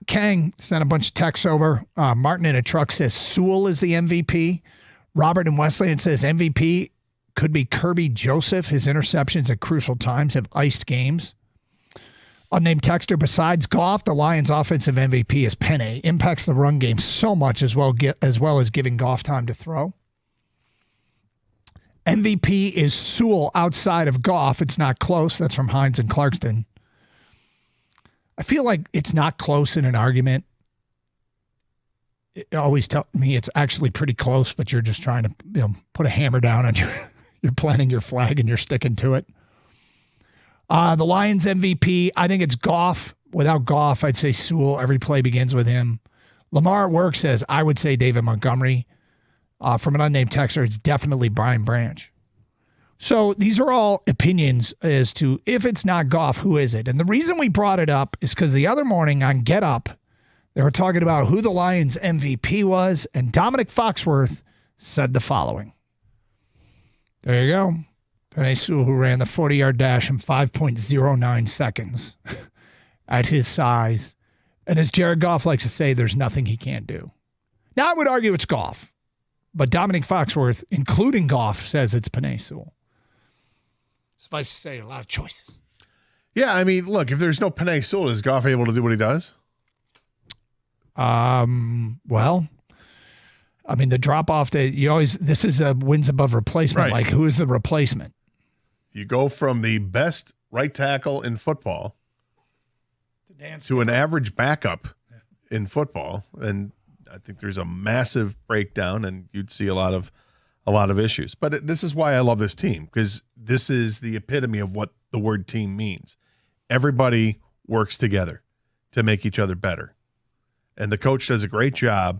Kang sent a bunch of texts over. Martin in a truck says Sewell is the MVP. Robert in Wesleyan says MVP could be Kirby Joseph. His interceptions at crucial times have iced games. Unnamed texter, besides Goff, the Lions' offensive MVP is Penny. Impacts the run game so much as well as giving Goff time to throw. MVP is Sewell outside of Goff. It's not close. That's from Hines and Clarkston. I feel like it's not close in an argument. It always tell me it's actually pretty close, but you're just trying to put a hammer down on you're planting your flag and you're sticking to it. The Lions MVP, I think it's Goff. Without Goff, I'd say Sewell. Every play begins with him. Lamar at work says, I would say David Montgomery. From an unnamed texter, it's definitely Brian Branch. So these are all opinions as to if it's not Goff, who is it? And the reason we brought it up is because the other morning on Get Up, they were talking about who the Lions MVP was, and Dominic Foxworth said the following. There you go. Penei Sewell, who ran the 40-yard dash in 5.09 seconds at his size. And as Jared Goff likes to say, there's nothing he can't do. Now, I would argue it's Goff, but Dominic Foxworth, including Goff, says it's Penei Sewell. Suffice to say, a lot of choices. Yeah, I mean, look, if there's no Penei Sewell, is Goff able to do what he does? Well, I mean, the drop-off that this is a wins above replacement. Right. Like, who is the replacement? You go from the best right tackle in football to an average backup in football, and I think there's a massive breakdown, and you'd see a lot of issues. But this is why I love this team, because this is the epitome of what the word team means. Everybody works together to make each other better, and the coach does a great job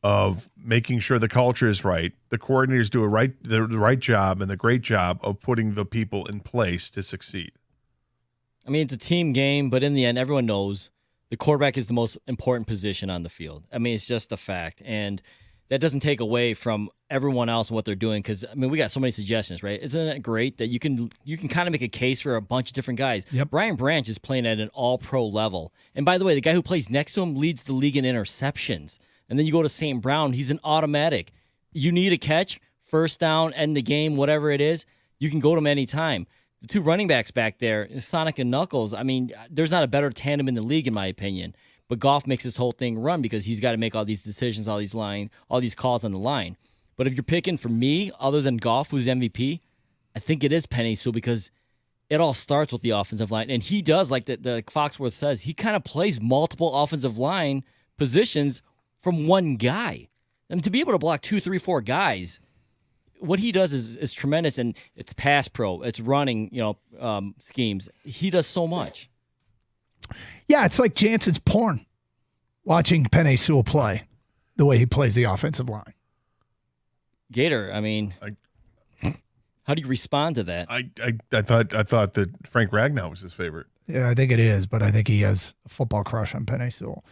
of making sure the culture is right. The coordinators do the right job and the great job of putting the people in place to succeed. I mean, it's a team game, but in the end, everyone knows the quarterback is the most important position on the field. I mean, it's just a fact. And that doesn't take away from everyone else and what they're doing, because, I mean, we got so many suggestions, right? Isn't it great that you can kind of make a case for a bunch of different guys? Yep. Brian Branch is playing at an all-pro level. And by the way, the guy who plays next to him leads the league in interceptions. And then you go to St. Brown, he's an automatic. You need a catch, first down, end the game, whatever it is, you can go to him anytime. The two running backs back there, Sonic and Knuckles, I mean, there's not a better tandem in the league, in my opinion. But Goff makes this whole thing run because he's got to make all these decisions, all these calls on the line. But if you're picking for me, other than Goff, who's MVP, I think it is Penei Sewell, because it all starts with the offensive line. And he does, like the Foxworth says, he kind of plays multiple offensive line positions from one guy. And to be able to block 2, 3, 4 guys, what he does is tremendous, and it's pass pro, it's running, schemes. He does so much. Yeah, it's like Jansen's porn, watching Penei Sewell play the way he plays the offensive line. Gator, I mean, how do you respond to that? I thought that Frank Ragnow was his favorite. Yeah, I think it is, but I think he has a football crush on Penei Sewell.